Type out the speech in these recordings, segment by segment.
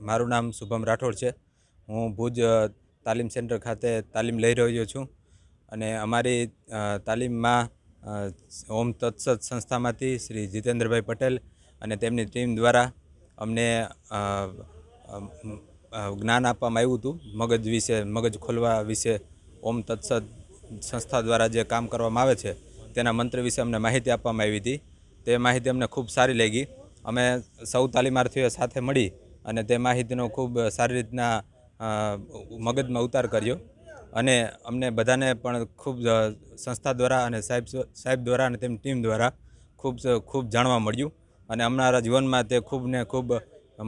મારું નામ શુભમ રાઠોડ છે. હું ભુજ તાલીમ સેન્ટર ખાતે તાલીમ લઈ રહ્યો છું અને અમારી તાલીમમાં ઓમ તત્સત સંસ્થામાંથી શ્રી જીતેન્દ્રભાઈ પટેલ અને તેમની ટીમ દ્વારા અમને જ્ઞાન આપવામાં આવ્યું હતું મગજ વિશે, મગજ ખોલવા વિશે. ઓમ તત્સત સંસ્થા દ્વારા જે કામ કરવામાં આવે છે તેના મંત્ર વિશે અમને માહિતી આપવામાં આવી હતી. તે માહિતી અમને ખૂબ સારી લાગી. અમે સૌ તાલીમાર્થીઓ સાથે મળી અને તે માહિતીનો ખૂબ સારી રીતના મગજમાં ઉતાર કર્યો અને અમને બધાને પણ ખૂબ સંસ્થા દ્વારા અને સાહેબ દ્વારા અને તેમની ટીમ દ્વારા ખૂબ જાણવા મળ્યું અને અમારા જીવનમાં તે ખૂબ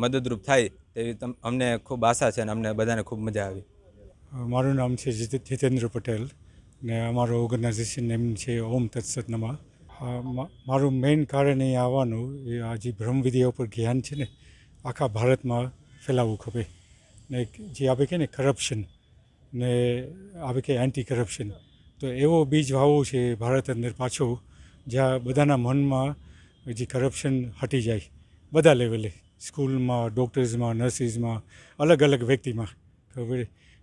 મદદરૂપ થાય તેવી અમને ખૂબ આશા છે અને અમને બધાને ખૂબ મજા આવી. મારું નામ છે જીતેન્દ્ર પટેલ ને અમારો ઓર્ગેનાઇઝેશન નેમ છે ઓમ તત્સત નમઃ. મારું મેઇન કારણ અહીં આવવાનું એ આ જે બ્રહ્મવિદ્યા ઉપર જ્ઞાન છે ને આખા ભારતમાં ફેલાવવું ખપે ને જે આપણે કહે ને કરપ્શન ને આપણે કહે એન્ટી કરપ્શન, તો એવો બીજ વાવવો છે ભારત અંદર પાછો જ્યાં બધાના મનમાં જે કરપ્શન હટી જાય બધા લેવલે, સ્કૂલમાં, ડૉક્ટર્સમાં, નર્સિસમાં, અલગ અલગ વ્યક્તિમાં. ખબર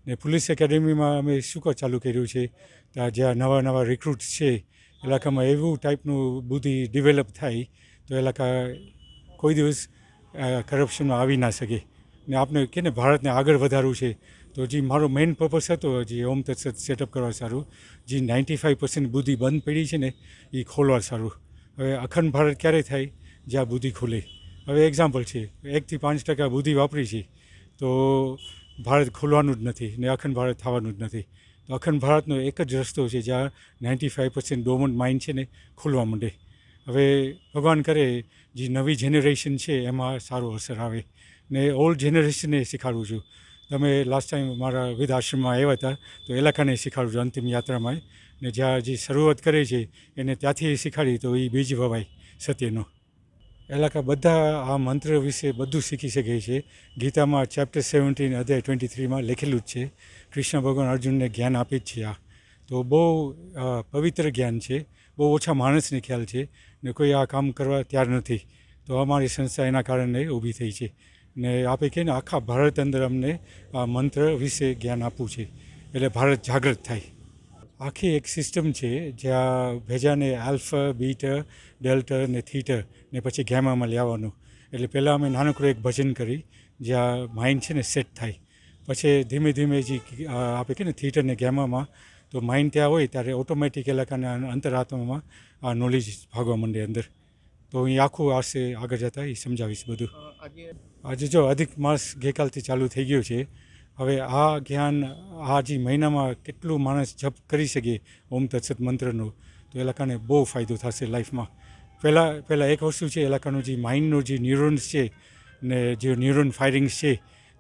ને પોલીસ એકેડેમીમાં અમે શું ચાલુ કર્યું છે ત્યાં જ્યાં નવા રિક્રુટ્સ છે ઇલાકામાં એવું ટાઈપનું બુદ્ધિ ડેવલપ થાય તો ઇલાકા કોઈ દિવસ કરપ્શનમાં આવી ના શકે ને આપણે કે ને ભારતને આગળ વધારવું છે. તો જે મારો મેઇન પર્પસ હતો જે ઓમ તત્સત સેટઅપ કરવા સારું, જે 95% બુદ્ધિ બંધ પડી છે ને એ ખોલવા સારું. હવે અખંડ ભારત ક્યારે થાય? જ્યાં બુદ્ધિ ખુલે. હવે એક્ઝામ્પલ છે 1 થી 5% બુદ્ધિ વાપરી છે તો ભારત ખોલવાનું જ નથી ને અખંડ ભારત થવાનું જ નથી. તો અખંડ ભારતનો એક જ રસ્તો છે જ્યાં 95% ડોમન્ટ માઇન્ડ છે ને ખોલવા માંડે. હવે ભગવાન કરે જે નવી જનરેશન છે એમાં સારો અસર આવે ને ઓલ્ડ જનરેશનને શીખવાડું છું. તમે લાસ્ટ ટાઈમ મારા વિધ આશ્રમમાં આવ્યા હતા તો ઇલાકાને શીખવાડું છું અંતિમ યાત્રામાં ને જ્યાં જે શરૂઆત કરે છે એને ત્યાંથી શીખવાડી તો એ બીજ વવાય સત્યનો. ઇલાકા બધા આ મંત્ર વિશે બધું શીખી શકે છે. ગીતામાં ચેપ્ટર 17 અધ્યાય 23માં લખેલું જ છે. કૃષ્ણ ભગવાન અર્જુનને જ્ઞાન આપે જ છે. આ તો બહુ પવિત્ર જ્ઞાન છે. બહુ ઓછા માણસને ખ્યાલ છે ને કોઈ આ કામ કરવા તૈયાર નથી. તો અમારી સંસ્થા એના કારણે ઊભી થઈ છે ને આપણે કહીએ ને આખા ભારત અંદર અમને આ મંત્ર વિશે જ્ઞાન આપવું છે એટલે ભારત જાગૃત થાય. આખી એક સિસ્ટમ છે જ્યાં ભેજાને આલ્ફા, બીટા, ડેલ્ટા ને થીટા ને પછી ગેમામાં લેવાનું. એટલે પહેલાં અમે નાનકડું એક ભજન કરી જ્યાં માઇન્ડ છે ને સેટ થાય. પછી ધીમે ધીમે જે આપણે કહે ને થીટા ને ગેમામાં તો માઇન્ડ ત્યાં હોય ત્યારે ઓટોમેટિક ઇલાકાના અંતરાત્મામાં આ નોલેજ ભાગવા માંડે અંદર. તો અહીં આખું આશે આગળ જતાં એ સમજાવીશ બધું. આજે જો અધિક માસ ગઈકાલથી ચાલુ થઈ ગયો છે. હવે આ જ્ઞાન આ જે મહિનામાં કેટલું માણસ જપ કરી શકે ઓમ તત્સત મંત્રનો તો ઇલાકાને બહુ ફાયદો થશે લાઈફમાં. પહેલાં એક વસ્તુ છે ઇલાકાનું જે માઇન્ડનો જે ન્યુરોન્સ છે ને જે ન્યુરોન ફાયરિંગ્સ છે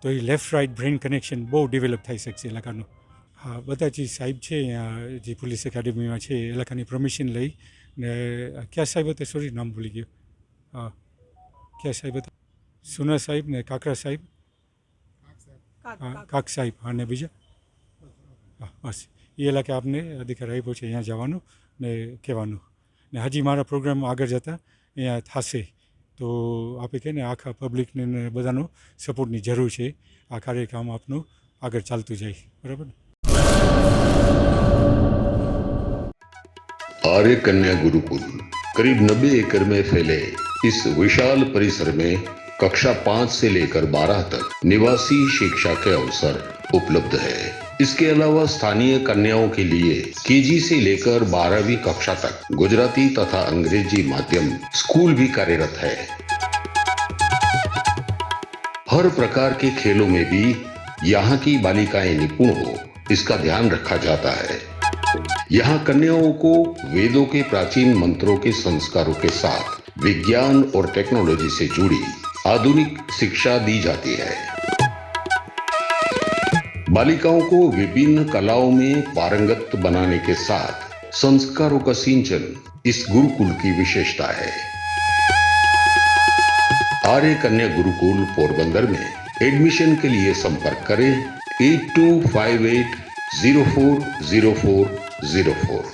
તો એ લેફ્ટ રાઇટ બ્રેન કનેક્શન બહુ ડેવલપ થઈ શકશે ઇલાકાનું. હા, બધા જે સાહેબ છે અહીંયા જે પોલીસ એકેડેમીમાં છે ઇલાકાની પરમિશન લઈ ને ક્યાં સાહેબ હતા? સોરી નામ ભૂલી ગયો. હા, ક્યાં સાહેબ હતા? સુના સાહેબ ને કાકરા સાહેબ, કાક સાહેબ, હા ને બીજા હા બસ એ ઇલાકે આપને અધિકાર આપ્યો છે અહીંયા જવાનું ને કહેવાનું. ને હજી મારા પ્રોગ્રામ આગળ જતાં અહીંયા થશે તો આપણે કહીએ ને આખા પબ્લિકને બધાનો સપોર્ટની જરૂર છે. આ કાર્યક્રમ આપનું આગળ ચાલતું જાય. બરાબર ને? आर्य कन्या गुरुकुल करीब 90 एकड़ में फैले इस विशाल परिसर में कक्षा 5 से लेकर 12 तक निवासी शिक्षा के अवसर उपलब्ध है. इसके अलावा स्थानीय कन्याओं के लिए केजी से लेकर 12वीं कक्षा तक गुजराती तथा अंग्रेजी माध्यम स्कूल भी कार्यरत है. हर प्रकार के खेलों में भी यहाँ की बालिकाएं निपुण हो इसका ध्यान रखा जाता है. यहाँ कन्याओं को वेदों के प्राचीन मंत्रों के संस्कारों के साथ विज्ञान और टेक्नोलॉजी से जुड़ी आधुनिक शिक्षा दी जाती है. बालिकाओं को विभिन्न कलाओं में पारंगत बनाने के साथ संस्कारों का सिंचन इस गुरुकुल की विशेषता है. आर्य कन्या गुरुकुल पोरबंदर में एडमिशन के लिए संपर्क करें 8258040404.